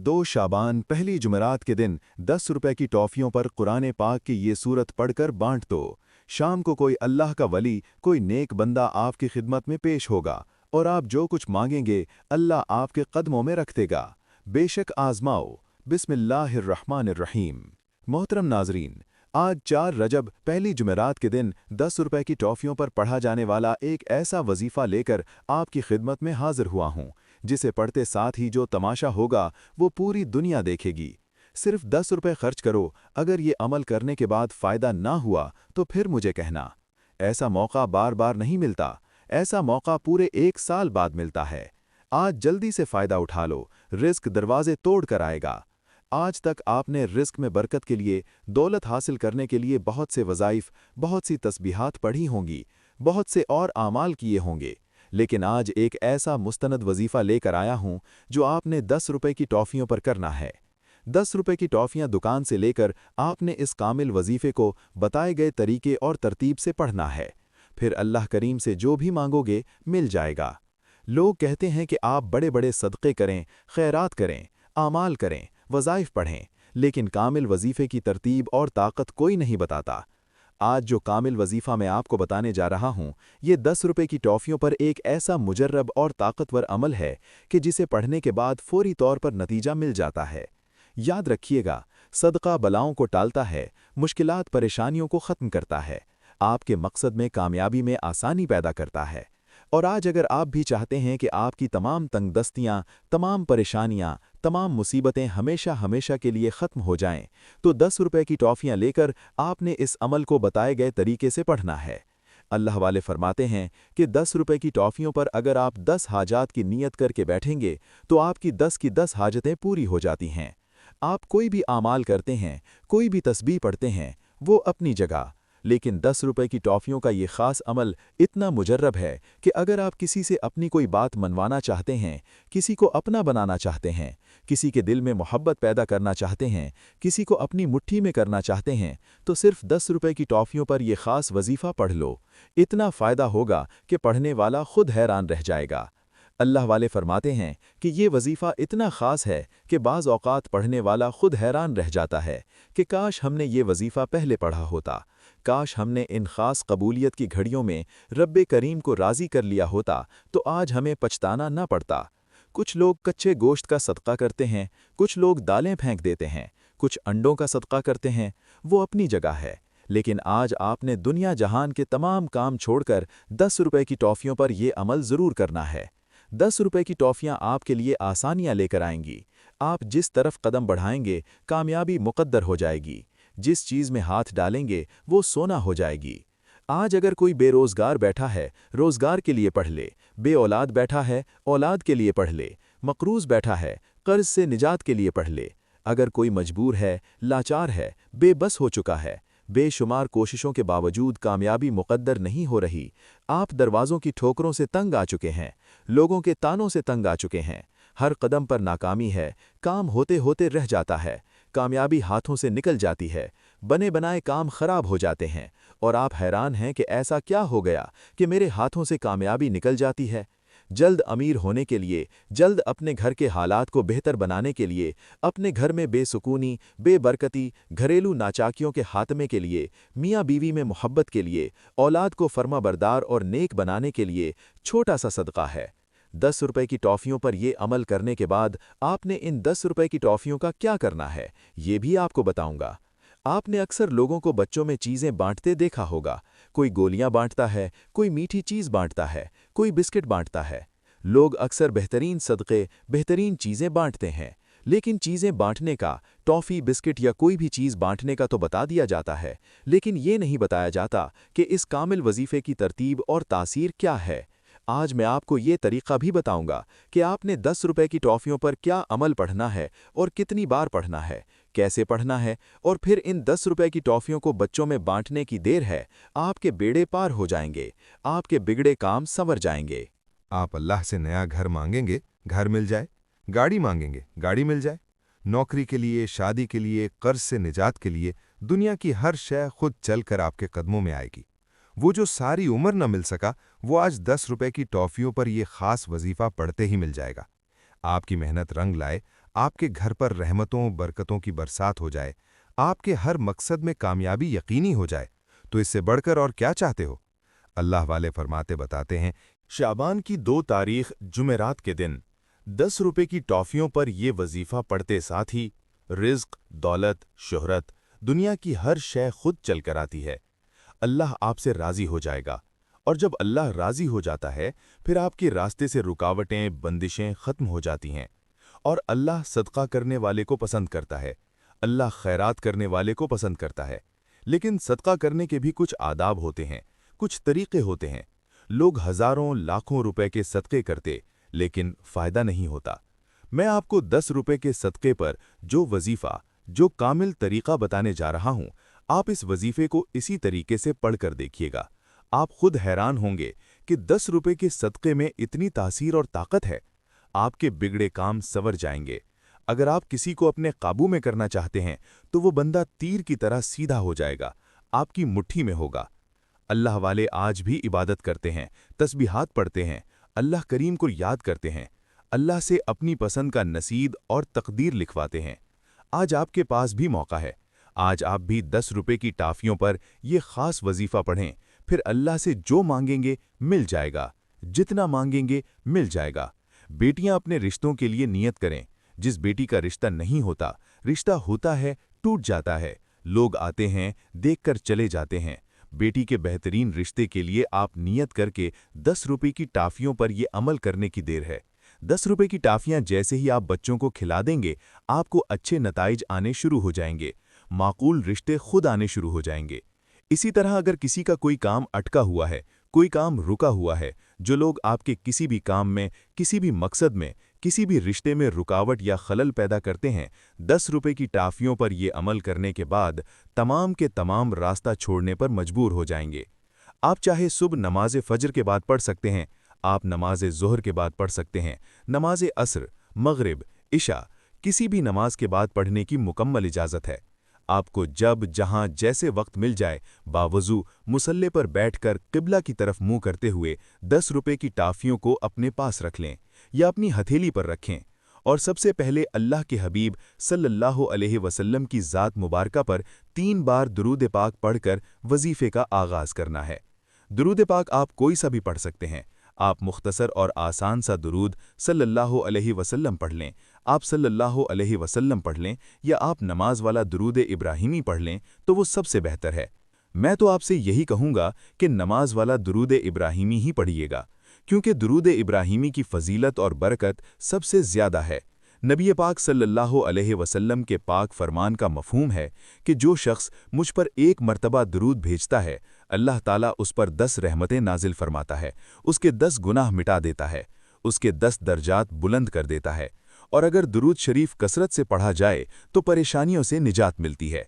2 शाबान पहली जुमेरात के दिन 10 रुपए की टॉफ़ियों पर कुरान पाक की ये सूरत पढ़कर बांट दो। शाम को कोई अल्लाह का वली, कोई नेक बंदा आपकी खिदमत में पेश होगा और आप जो कुछ मांगेंगे अल्लाह आपके कदमों में रख देगा। बेशक आजमाओ। बिस्मिल्लाहिर्रहमानिर्रहीम। मोहतरम नाजरीन, आज 4 रजब पहली जुमेरात के दिन 10 रुपए की टॉफ़ियों पर पढ़ा जाने वाला एक ऐसा वजीफ़ा लेकर आपकी खिदमत में हाजिर हुआ हूँ, जिसे पढ़ते साथ ही जो तमाशा होगा वो पूरी दुनिया देखेगी। सिर्फ 10 रुपए खर्च करो, अगर ये अमल करने के बाद फ़ायदा ना हुआ तो फिर मुझे कहना। ऐसा मौका बार बार नहीं मिलता, ऐसा मौका पूरे 1 साल बाद मिलता है। आज जल्दी से फ़ायदा उठा लो, रिस्क दरवाजे तोड़ कर आएगा। आज तक आपने रिस्क में बरकत के लिए, दौलत हासिल करने के लिए बहुत से वज़ाइफ, बहुत सी तस्बीहात पढ़ी होंगी, बहुत से और आमाल किए होंगे, लेकिन आज एक ऐसा मुस्तनद वजीफ़ा लेकर आया हूं जो आपने 10 रुपए की टॉफ़ियों पर करना है। 10 रुपए की टॉफ़ियाँ दुकान से लेकर आपने इस कामिल वजीफ़े को बताए गए तरीके और तरतीब से पढ़ना है। फिर अल्लाह करीम से जो भी मांगोगे मिल जाएगा। लोग कहते हैं कि आप बड़े बड़े सदक़े करें, खैरात करें, आमाल करें, वज़ाइफ पढ़ें, लेकिन कामिल वजीफ़े की तरतीब और ताकत कोई नहीं बताता। आज जो कामिल वजीफ़ा मैं आपको बताने जा रहा हूँ, ये 10 रुपए की टॉफ़ियों पर एक ऐसा मुजर्रब और ताकतवर अमल है कि जिसे पढ़ने के बाद फ़ौरी तौर पर नतीजा मिल जाता है। याद रखिएगा, सदका बलाओं को टालता है, मुश्किलात परेशानियों को ख़त्म करता है, आपके मकसद में कामयाबी में आसानी पैदा करता है। और आज अगर आप भी चाहते हैं कि आपकी तमाम तंगदस्तियाँ, तमाम परेशानियाँ, तमाम मुसीबतें हमेशा हमेशा के लिए ख़त्म हो जाएं, तो 10 रुपए की टॉफ़ियाँ लेकर आपने इस अमल को बताए गए तरीके से पढ़ना है। अल्लाह वाले फरमाते हैं कि 10 रुपए की टॉफ़ियों पर अगर आप 10 हाजात की नीयत करके बैठेंगे तो आपकी 10 की 10 हाजतें पूरी हो जाती हैं। आप कोई भी आमाल करते हैं, कोई भी तस्बीह पढ़ते हैं, वो अपनी जगह, लेकिन 10 रुपए की टॉफ़ियों का ये ख़ास अमल इतना मुजर्रब है कि अगर आप किसी से अपनी कोई बात मनवाना चाहते हैं, किसी को अपना बनाना चाहते हैं, किसी के दिल में मोहब्बत पैदा करना चाहते हैं, किसी को अपनी मुट्ठी में करना चाहते हैं, तो सिर्फ 10 रुपए की टॉफ़ियों पर यह ख़ास वजीफ़ा पढ़ लो। इतना फ़ायदा होगा कि पढ़ने वाला खुद हैरान रह जाएगा। अल्लाह वाले फरमाते हैं कि ये वजीफ़ा इतना ख़ास है कि बाज़ औक़ात पढ़ने वाला खुद हैरान रह जाता है कि काश हमने ये वजीफ़ा पहले पढ़ा होता, काश हमने इन ख़ास कबूलियत की घड़ियों में रब्बे करीम को राज़ी कर लिया होता तो आज हमें पछताना न पड़ता। कुछ लोग कच्चे गोश्त का सदका करते हैं, कुछ लोग दालें फेंक देते हैं, कुछ अंडों का सदका करते हैं, वो अपनी जगह है, लेकिन आज आपने दुनिया जहान के तमाम काम छोड़कर 10 रुपए की टॉफ़ियों पर यह अमल ज़रूर करना है। 10 रुपए की टॉफ़ियाँ आपके लिए आसानियाँ लेकर आएंगी। आप जिस तरफ कदम बढ़ाएंगे कामयाबी मुक़द्दर हो जाएगी। जिस चीज़ में हाथ डालेंगे वो सोना हो जाएगी। आज अगर कोई बेरोज़गार बैठा है, रोज़गार के लिए पढ़ ले, बे औलाद बैठा है, औलाद के लिए पढ़ ले, मक़रूज़ बैठा है, कर्ज़ से निजात के लिए पढ़ ले। अगर कोई मजबूर है, लाचार है, बेबस हो चुका है, बेशुमार कोशिशों के बावजूद कामयाबी मुक़द्दर नहीं हो रही, आप दरवाज़ों की ठोकरों से तंग आ चुके हैं, लोगों के तानों से तंग आ चुके हैं, हर कदम पर नाकामी है, काम होते होते रह जाता है, कामयाबी हाथों से निकल जाती है, बने बनाए काम खराब हो जाते हैं और आप हैरान हैं कि ऐसा क्या हो गया कि मेरे हाथों से कामयाबी निकल जाती है। जल्द अमीर होने के लिए, जल्द अपने घर के हालात को बेहतर बनाने के लिए, अपने घर में बेसुकूनी, बेबरकती, घरेलू नाचाकियों के खात्मे के लिए, मियाँ बीवी में मोहब्बत के लिए, औलाद को फर्माबरदार और नेक बनाने के लिए छोटा सा सदका है। 10 रुपए की टॉफ़ियों पर यह अमल करने के बाद आपने इन 10 रुपए की टॉफ़ियों का क्या करना है, ये भी आपको बताऊंगा। आपने अक्सर लोगों को बच्चों में चीज़ें बांटते देखा होगा। कोई गोलियां बांटता है, कोई मीठी चीज़ बांटता है, कोई बिस्किट बांटता है। लोग अक्सर बेहतरीन सदक़े, बेहतरीन चीज़ें बांटते हैं, लेकिन चीज़ें बांटने का, टॉफ़ी, बिस्किट या कोई भी चीज़ बांटने का तो बता दिया जाता है, लेकिन ये नहीं बताया जाता कि इस कामिल वजीफ़े की तरतीब और तासीर क्या है। आज मैं आपको ये तरीक़ा भी बताऊंगा कि आपने 10 रुपए की टॉफ़ियों पर क्या अमल पढ़ना है और कितनी बार पढ़ना है, कैसे पढ़ना है, और फिर इन 10 रुपए की टॉफ़ियों को बच्चों में बांटने की देर है, आपके बेड़े पार हो जाएंगे, आपके बिगड़े काम संवर जाएंगे। आप अल्लाह से नया घर मांगेंगे, घर मिल जाए, गाड़ी मांगेंगे, गाड़ी मिल जाए, नौकरी के लिए, शादी के लिए, कर्ज से निजात के लिए दुनिया की हर शय खुद चलकर आपके कदमों में आएगी। वो जो सारी उम्र न मिल सका, वो आज 10 रुपए की टॉफ़ियों पर यह ख़ास वजीफ़ा पढ़ते ही मिल जाएगा। आपकी मेहनत रंग लाए, आपके घर पर रहमतों बरकतों की बरसात हो जाए, आपके हर मकसद में कामयाबी यकीनी हो जाए, तो इससे बढ़कर और क्या चाहते हो? अल्लाह वाले फरमाते बताते हैं, शाबान की 2 तारीख जुमेरात के दिन 10 रुपए की टॉफियों पर ये वजीफा पढ़ते साथ ही रिज्क, दौलत, शोहरत, दुनिया की हर शय खुद चल कर आती है। अल्लाह आपसे राजी हो जाएगा, और जब अल्लाह राजी हो जाता है फिर आपके रास्ते से रुकावटें, बंदिशें खत्म हो जाती हैं। और अल्लाह सदका करने वाले को पसंद करता है, अल्लाह खैरात करने वाले को पसंद करता है। लेकिन सदका करने के भी कुछ आदाब होते हैं, कुछ तरीके होते हैं। लोग हजारों लाखों रुपए के सदक़े करते, लेकिन फ़ायदा नहीं होता। मैं आपको 10 रुपए के सदक़े पर जो वजीफ़ा, जो कामिल तरीक़ा बताने जा रहा हूँ, आप इस वजीफ़े को इसी तरीके से पढ़कर देखिएगा। आप खुद हैरान होंगे कि 10 रुपए के सदक़े में इतनी तासीर और ताकत है। आपके बिगड़े काम संवर जाएंगे। अगर आप किसी को अपने काबू में करना चाहते हैं तो वो बंदा तीर की तरह सीधा हो जाएगा, आपकी मुट्ठी में होगा। अल्लाह वाले आज भी इबादत करते हैं, तस्बीहात पढ़ते हैं, अल्लाह करीम को याद करते हैं, अल्लाह से अपनी पसंद का नसीब और तकदीर लिखवाते हैं। आज आपके पास भी मौका है। आज आप भी 10 रुपए की टाफियों पर ये खास वजीफा पढ़ें, फिर अल्लाह से जो मांगेंगे मिल जाएगा, जितना मांगेंगे मिल जाएगा। बेटियां अपने रिश्तों के लिए नियत करें। जिस बेटी का रिश्ता नहीं होता, रिश्ता होता है, टूट जाता है। लोग आते हैं, देखकर चले जाते हैं। बेटी के बेहतरीन रिश्ते के लिए आप नियत करके 10 रुपए की टाफियों पर ये अमल करने की देर है। 10 रुपए की टाफियां जैसे ही आप बच्चों को खिला देंगे, आपको अच्छे नताइज आने शुरू हो जाएंगे, माकूल रिश्ते खुद आने शुरू हो जाएंगे। इसी तरह अगर किसी का कोई काम अटका हुआ है, कोई काम रुका हुआ है, जो लोग आपके किसी भी काम में, किसी भी मकसद में, किसी भी रिश्ते में रुकावट या खलल पैदा करते हैं, 10 रुपए की टाफियों पर ये अमल करने के बाद तमाम के तमाम रास्ता छोड़ने पर मजबूर हो जाएंगे। आप चाहे सुबह नमाज फजर के बाद पढ़ सकते हैं, आप नमाज ज़ोहर के बाद पढ़ सकते हैं, नमाज असर, मगरिब, इशा, किसी भी नमाज के बाद पढ़ने की मुकम्मल इजाज़त है। आपको जब जहां जैसे वक्त मिल जाए, बावजू मुसल्ले पर बैठकर किबला की तरफ मुंह करते हुए 10 रुपए की टाफियों को अपने पास रख लें या अपनी हथेली पर रखें, और सबसे पहले अल्लाह के हबीब सल्लल्लाहु अलैहि वसल्लम की ज़ात मुबारका पर 3 बार दुरूद पाक पढ़कर वजीफ़े का आगाज़ करना है। दुरूद पाक आप कोई सा भी पढ़ सकते हैं। आप मुख्तसर और आसान सा दुरूद सल्लल्लाहु अलैहि वसल्लम पढ़ लें, आप सल्लल्लाहु अलैहि वसल्लम पढ़ लें, या आप नमाज वाला दुरूद इब्राहिमी पढ़ लें तो वो सबसे बेहतर है। मैं तो आपसे यही कहूँगा कि नमाज वाला दुरूद इब्राहिमी ही पढ़िएगा, क्योंकि दुरूद इब्राहिमी की फजीलत और बरकत सबसे ज़्यादा है। नबी पाक सल्लल्लाहु अलैहि वसल्लम के पाक फरमान का मफ़हूम है कि जो शख्स मुझ पर एक मर्तबा दुरूद भेजता है, अल्लाह ताला उस पर 10 रहमतें नाजिल फरमाता है, उसके 10 गुनाह मिटा देता है, उसके 10 दर्जात बुलंद कर देता है। और अगर दुरूद शरीफ कसरत से पढ़ा जाए तो परेशानियों से निजात मिलती है।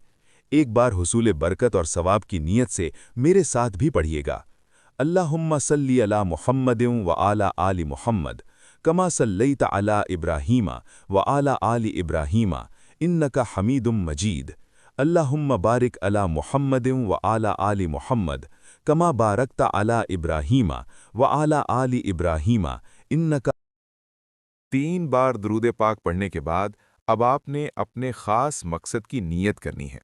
एक बार हुसूल बरकत और सवाब की नीयत से मेरे साथ भी पढ़िएगा। अल्लाहुम्मा सल्ली अला मुहम्मदिन व आला आलि मुहम्मद कमा सल्लैता अला इब्राहीमा व आला आलि इब्राहीमा इन्नका हमीदुम मजीद। अल्लाहुम्मा बारिक अला मुहम्मदिन व आला आलि मुहम्मद कमा बारकता अला इब्राहीमा व आला आलि इब्राहीमा इन्नका। 3 बार दुरूद पाक पढ़ने के बाद अब आपने अपने ख़ास मकसद की नीयत करनी है।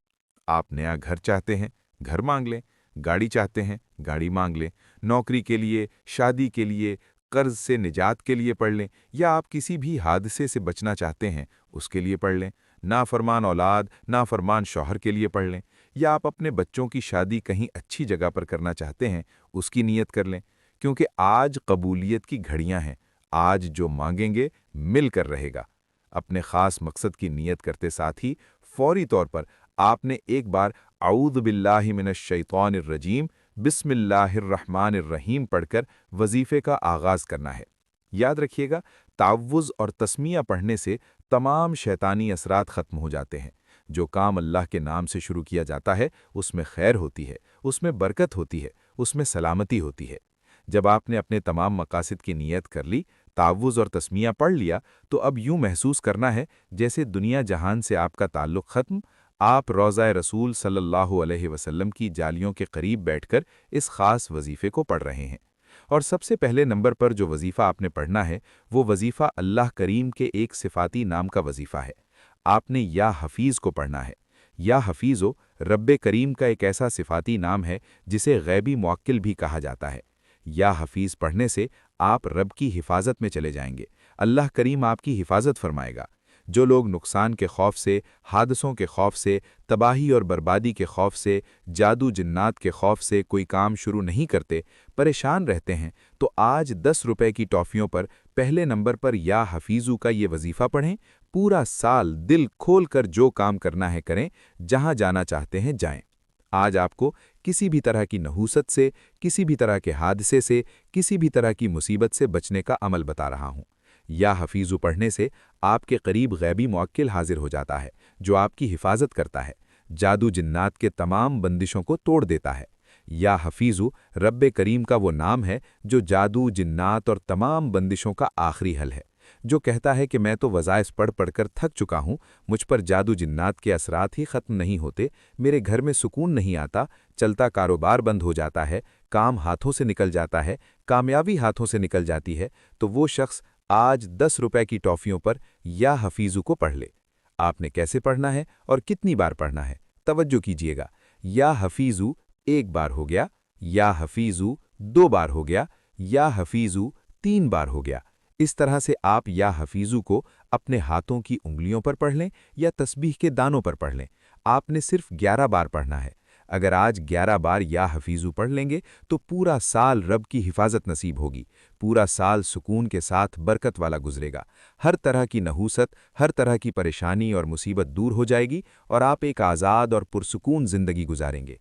आप नया घर चाहते हैं, घर मांग लें। गाड़ी चाहते हैं, गाड़ी मांग लें। नौकरी के लिए, शादी के लिए, कर्ज से निजात के लिए पढ़ लें, या आप किसी भी हादसे से बचना चाहते हैं उसके लिए पढ़ लें। नाफरमान औलाद, नाफरमान शौहर के लिए पढ़ लें, या आप अपने बच्चों की शादी कहीं अच्छी जगह पर करना चाहते हैं उसकी नीयत कर लें, क्योंकि आज कबूलियत की घड़ियां हैं। आज जो मांगेंगे मिलकर रहेगा। अपने ख़ास मकसद की नीयत करते साथ ही फौरी तौर पर आपने एक बार अऊज़ु बिल्लाहि मिनश शैतानिर रजीम बिस्मिल्लाहिर रहमानिर रहीम पढ़कर वजीफ़े का आगाज़ करना है। याद रखिएगा, ताव्वुज़ और तस्मिया पढ़ने से तमाम शैतानी असरात ख़त्म हो जाते हैं। जो काम अल्लाह के नाम से शुरू किया जाता है उसमें खैर होती है, उसमें बरकत होती है, उसमें सलामती होती है। जब आपने अपने तमाम मकासद की नीयत कर ली, ताव्वुज़ और तस्मिया पढ़ लिया, तो अब यूं महसूस करना है जैसे दुनिया जहान से आपका ताल्लुक़ ख़त्म, आप रोज़ा रसूल सल्लल्लाहु अलैहि वसल्लम की जालियों के करीब बैठकर इस ख़ास वजीफ़े को पढ़ रहे हैं। اور سب سے پہلے نمبر پر جو وظیفہ آپ نے پڑھنا ہے وہ وظیفہ اللہ کریم کے ایک صفاتی نام کا وظیفہ ہے۔ آپ نے یا حفیظ کو پڑھنا ہے۔ یا حفیظو رب کریم کا ایک ایسا صفاتی نام ہے جسے غیبی موکل بھی کہا جاتا ہے۔ یا حفیظ پڑھنے سے آپ رب کی حفاظت میں چلے جائیں گے، اللہ کریم آپ کی حفاظت فرمائے گا۔ جو لوگ نقصان کے خوف سے، حادثوں کے خوف سے، تباہی اور بربادی کے خوف سے، جادو جنات کے خوف سے کوئی کام شروع نہیں کرتے، پریشان رہتے ہیں، تو آج 10 روپے کی ٹافیوں پر پہلے نمبر پر یا حفیظو کا یہ وظیفہ پڑھیں، پورا سال دل کھول کر جو کام کرنا ہے کریں، جہاں جانا چاہتے ہیں جائیں۔ آج آپ کو کسی بھی طرح کی نحوست سے، کسی بھی طرح کے حادثے سے، کسی بھی طرح کی مصیبت سے بچنے کا عمل بتا رہا ہوں۔ یا حفیظو پڑھنے سے آپ کے قریب غیبی موکل حاضر ہو جاتا ہے جو آپ کی حفاظت کرتا ہے، جادو جنات کے تمام بندشوں کو توڑ دیتا ہے۔ یا حفیظو رب کریم کا وہ نام ہے جو جادو جنات اور تمام بندشوں کا آخری حل ہے۔ جو کہتا ہے کہ میں تو وظائف پڑھ پڑھ کر تھک چکا ہوں، مجھ پر جادو جنات کے اثرات ہی ختم نہیں ہوتے، میرے گھر میں سکون نہیں آتا، چلتا کاروبار بند ہو جاتا ہے، کام ہاتھوں سے نکل جاتا ہے، کامیابی ہاتھوں سے نکل جاتی ہے، تو وہ شخص آج 10 روپے کی ٹافیوں پر یا حفیظو کو پڑھ لے۔ آپ نے کیسے پڑھنا ہے اور کتنی بار پڑھنا ہے؟ توجہ کیجئے گا۔ یا حفیظو 1 بار ہو گیا، یا حفیظو 2 بار ہو گیا، یا حفیظو 3 بار ہو گیا۔ اس طرح سے آپ یا حفیظو کو اپنے ہاتھوں کی انگلیوں پر پڑھ لیں یا تسبیح کے دانوں پر پڑھ لیں۔ آپ نے صرف 11 بار پڑھنا ہے۔ اگر آج 11 بار یا حفیظو پڑھ لیں گے تو پورا سال رب کی حفاظت نصیب ہوگی، پورا سال سکون کے ساتھ برکت والا گزرے گا، ہر طرح کی نحوست، ہر طرح کی پریشانی اور مصیبت دور ہو جائے گی اور آپ ایک آزاد اور پرسکون زندگی گزاریں گے۔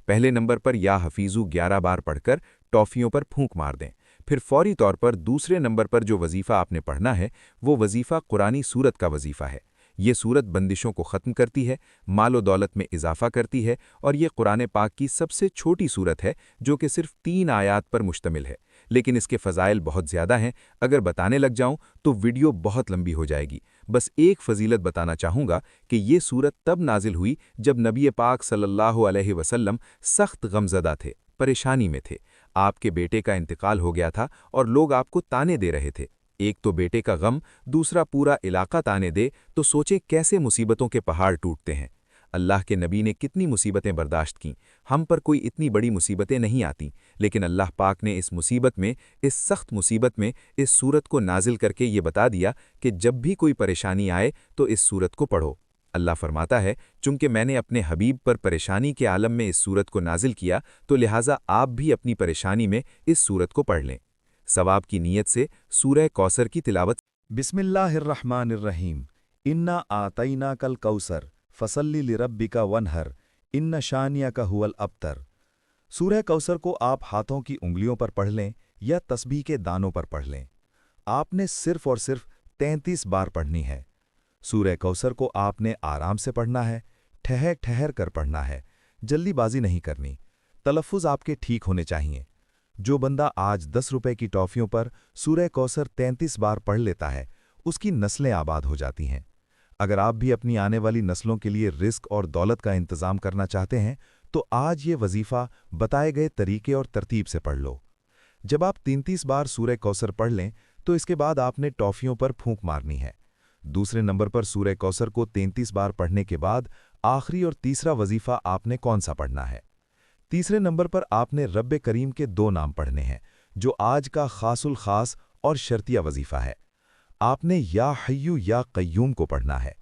پہلے نمبر پر یا حفیظو 11 بار پڑھ کر ٹافیوں پر پھونک مار دیں۔ پھر فوری طور پر دوسرے نمبر پر جو وظیفہ آپ نے پڑھنا ہے وہ وظیفہ قرآنی سورت کا وظیفہ ہے۔ یہ سورت بندشوں کو ختم کرتی ہے، مال و دولت میں اضافہ کرتی ہے، اور یہ قرآن پاک کی سب سے چھوٹی سورت ہے جو کہ صرف 3 آیات پر مشتمل ہے، لیکن اس کے فضائل بہت زیادہ ہیں۔ اگر بتانے لگ جاؤں تو ویڈیو بہت لمبی ہو جائے گی۔ بس ایک فضیلت بتانا چاہوں گا کہ یہ سورت تب نازل ہوئی جب نبی پاک صلی اللہ علیہ وسلم سخت غمزدہ تھے، پریشانی میں تھے۔ آپ کے بیٹے کا انتقال ہو گیا تھا اور لوگ آپ کو تانے دے رہے تھے۔ ایک تو بیٹے کا غم، دوسرا پورا علاقہ تانے دے، تو سوچیں کیسے مصیبتوں کے پہاڑ ٹوٹتے ہیں۔ اللہ کے نبی نے کتنی مصیبتیں برداشت کیں، ہم پر کوئی اتنی بڑی مصیبتیں نہیں آتیں، لیکن اللہ پاک نے اس مصیبت میں، اس سخت مصیبت میں اس سورت کو نازل کر کے یہ بتا دیا کہ جب بھی کوئی پریشانی آئے تو اس سورت کو پڑھو۔ اللہ فرماتا ہے چونکہ میں نے اپنے حبیب پر پریشانی کے عالم میں اس سورت کو نازل کیا تو لہٰذا آپ بھی اپنی پریشانی میں اس سورت کو پڑھ لیں۔ ثواب کی نیت سے سورہ کوثر کی تلاوت۔ بسم اللہ الرحمن الرحیم۔ انا آتیناک الکوثر فصلی لربک ونہر ان شانیک ھو الابتر۔ سورہ کوثر کو آپ ہاتھوں کی انگلیوں پر پڑھ لیں یا تسبیح کے دانوں پر پڑھ لیں۔ آپ نے صرف اور صرف 33 بار پڑھنی ہے۔ سورہ کوثر کو آپ نے آرام سے پڑھنا ہے، ٹھہر ٹھہر کر پڑھنا ہے، جلدی بازی نہیں کرنی، تلفظ آپ کے ٹھیک ہونے چاہیے۔ جو بندہ آج 10 روپے کی ٹافیوں پر سورہ کوثر 33 بار پڑھ لیتا ہے، اس کی نسلیں آباد ہو جاتی ہیں۔ اگر آپ بھی اپنی آنے والی نسلوں کے لیے رزق اور دولت کا انتظام کرنا چاہتے ہیں تو آج یہ وظیفہ بتائے گئے طریقے اور ترتیب سے پڑھ لو۔ جب آپ 33 بار سورہ کوثر پڑھ لیں تو اس کے بعد آپ نے ٹافیوں پر پھونک مارنی ہے۔ دوسرے نمبر پر سورہ کوثر کو 33 بار پڑھنے کے بعد آخری اور تیسرا وظیفہ آپ نے کون سا پڑھنا ہے؟ تیسرے نمبر پر آپ نے رب کریم کے 2 نام پڑھنے ہیں جو آج کا خاص الخاص اور شرطیہ وظیفہ ہے۔ آپ نے یا حیو یا قیوم کو پڑھنا ہے۔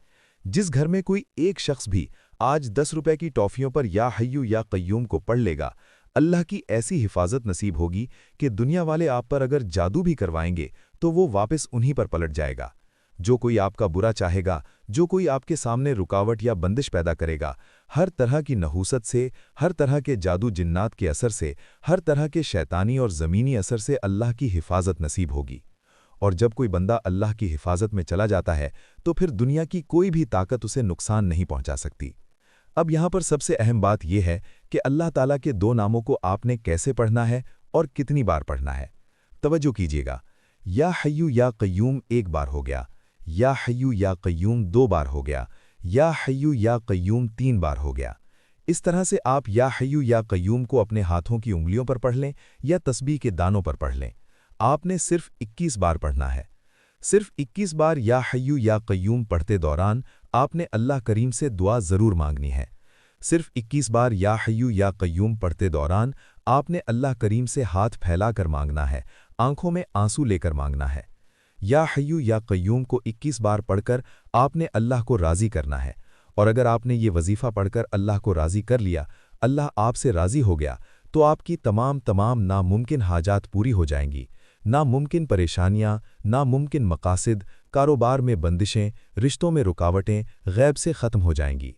جس گھر میں کوئی ایک شخص بھی آج 10 روپے کی ٹافیوں پر یا حیو یا قیوم کو پڑھ لے گا، اللہ کی ایسی حفاظت نصیب ہوگی کہ دنیا والے آپ پر اگر جادو بھی کروائیں گے تو وہ واپس انہی پر پلٹ جائے گا۔ جو کوئی آپ کا برا چاہے گا، جو کوئی آپ کے سامنے رکاوٹ یا بندش پیدا کرے گا، ہر طرح کی نحوست سے، ہر طرح کے جادو جنات کے اثر سے، ہر طرح کے شیطانی اور زمینی اثر سے اللہ کی حفاظت نصیب ہوگی۔ اور جب کوئی بندہ اللہ کی حفاظت میں چلا جاتا ہے تو پھر دنیا کی کوئی بھی طاقت اسے نقصان نہیں پہنچا سکتی۔ اب یہاں پر سب سے اہم بات یہ ہے کہ اللہ تعالیٰ کے 2 ناموں کو آپ نے کیسے پڑھنا ہے اور کتنی بار پڑھنا ہے۔ توجہ کیجیے گا۔ یا حیو یا قیوم 1 بار ہو گیا، یا حیو یا قیوم 2 بار ہو گیا، یا حیو یا قیوم 3 بار ہو گیا۔ اس طرح سے آپ یا حیو یا قیوم کو اپنے ہاتھوں کی انگلیوں پر پڑھ لیں یا تسبیح کے دانوں پر پڑھ لیں۔ آپ نے صرف 21 بار پڑھنا ہے۔ صرف 21 بار یا حیو یا قیوم پڑھتے دوران آپ نے اللہ کریم سے دعا ضرور مانگنی ہے۔ صرف 21 بار یا حیو یا قیوم پڑھتے دوران آپ نے اللہ کریم سے ہاتھ پھیلا کر مانگنا ہے، آنکھوں میں آنسو لے کر مانگنا ہے۔ یا حیو یا قیوم کو 21 بار پڑھ کر آپ نے اللہ کو راضی کرنا ہے، اور اگر آپ نے یہ وظیفہ پڑھ کر اللہ کو راضی کر لیا، اللہ آپ سے راضی ہو گیا، تو آپ کی تمام ناممکن حاجات پوری ہو جائیں گی۔ ناممکن پریشانیاں، ناممکن مقاصد، کاروبار میں بندشیں، رشتوں میں رکاوٹیں غیب سے ختم ہو جائیں گی۔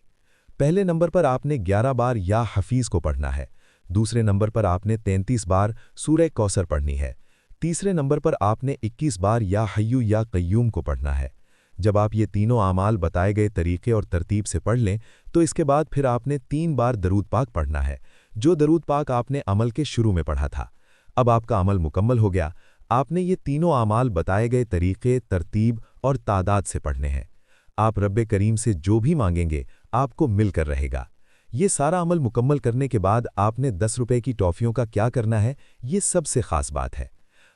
پہلے نمبر پر آپ نے 11 بار یا حفیظ کو پڑھنا ہے، دوسرے نمبر پر آپ نے 33 بار سورہ کوثر پڑھنی ہے، تیسرے نمبر پر آپ نے 21 بار یا حیو یا قیوم کو پڑھنا ہے۔ جب آپ یہ تینوں اعمال بتائے گئے طریقے اور ترتیب سے پڑھ لیں تو اس کے بعد پھر آپ نے 3 بار درود پاک پڑھنا ہے، جو درود پاک آپ نے عمل کے شروع میں پڑھا تھا۔ اب آپ کا عمل مکمل ہو گیا، آپ نے یہ تینوں اعمال بتائے گئے طریقے، ترتیب اور تعداد سے پڑھنے ہیں۔ آپ رب کریم سے جو بھی مانگیں گے آپ کو مل کر رہے گا۔ یہ سارا عمل مکمل کرنے کے بعد آپ نے 10 روپے کی ٹافیوں کا کیا کرنا ہے، یہ سب سے خاص بات ہے۔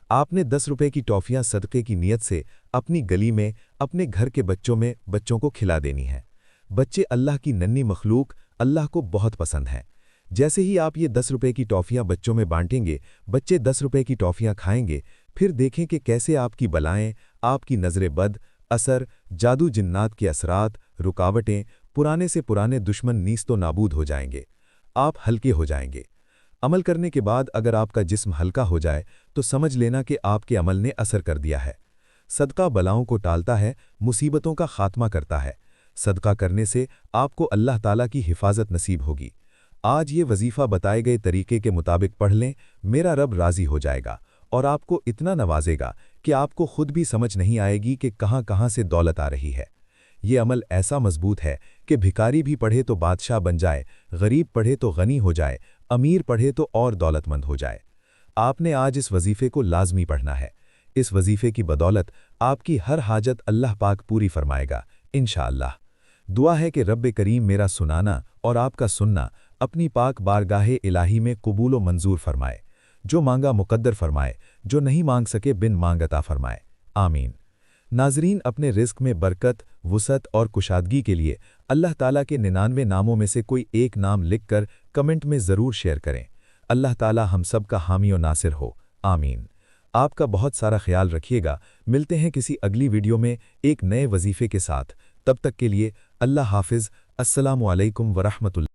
آپ نے 10 روپے کی ٹافیاں صدقے کی نیت سے اپنی گلی میں، اپنے گھر کے بچوں کو کھلا دینی ہیں۔ بچے اللہ کی ننھی مخلوق اللہ کو بہت پسند ہیں۔ جیسے ہی آپ یہ 10 روپے کی ٹافیاں بچوں میں بانٹیں گے، بچے 10 روپے کی ٹافیاں کھائیں گے، پھر دیکھیں کہ کیسے آپ کی بلائیں، آپ کی نظر بد، اثر، جادو جنات کے اثرات، رکاوٹیں، پرانے سے پرانے دشمن نیست و نابود ہو جائیں گے۔ آپ ہلکے ہو جائیں گے۔ عمل کرنے کے بعد اگر آپ کا جسم ہلکا ہو جائے تو سمجھ لینا کہ آپ کے عمل نے اثر کر دیا ہے۔ صدقہ بلاؤں کو ٹالتا ہے، مصیبتوں کا خاتمہ کرتا ہے۔ صدقہ کرنے سے آپ کو اللہ تعالیٰ کی حفاظت نصیب ہوگی۔ آج یہ وظیفہ بتائے گئے طریقے کے مطابق پڑھ لیں، میرا رب راضی ہو جائے گا اور آپ کو اتنا نوازے گا کہ آپ کو خود بھی سمجھ نہیں آئے گی کہ کہاں سے دولت آ رہی ہے۔ یہ عمل ایسا مضبوط ہے کہ بھکاری بھی پڑھے تو بادشاہ بن جائے، غریب پڑھے تو غنی ہو جائے، امیر پڑھے تو اور دولت مند ہو جائے۔ آپ نے آج اس وظیفے کو لازمی پڑھنا ہے۔ اس وظیفے کی بدولت آپ کی ہر حاجت اللہ پاک پوری فرمائے گا انشاءاللہ۔ دعا ہے کہ رب کریم میرا سنانا اور آپ کا سننا اپنی پاک بارگاہ الہی میں قبول و منظور فرمائے، جو مانگا مقدر فرمائے، جو نہیں مانگ سکے بن مانگ عطا فرمائے، آمین۔ ناظرین، اپنے رزق میں برکت، وسعت اور کشادگی کے لیے اللہ تعالیٰ کے 99 ناموں میں سے کوئی ایک نام لکھ کر کمنٹ میں ضرور شیئر کریں۔ اللہ تعالیٰ ہم سب کا حامی و ناصر ہو، آمین۔ آپ کا بہت سارا خیال رکھیے گا۔ ملتے ہیں کسی اگلی ویڈیو میں ایک نئے وظیفے کے ساتھ۔ تب تک کے لیے اللہ حافظ۔ السلام علیکم ورحمۃ اللہ۔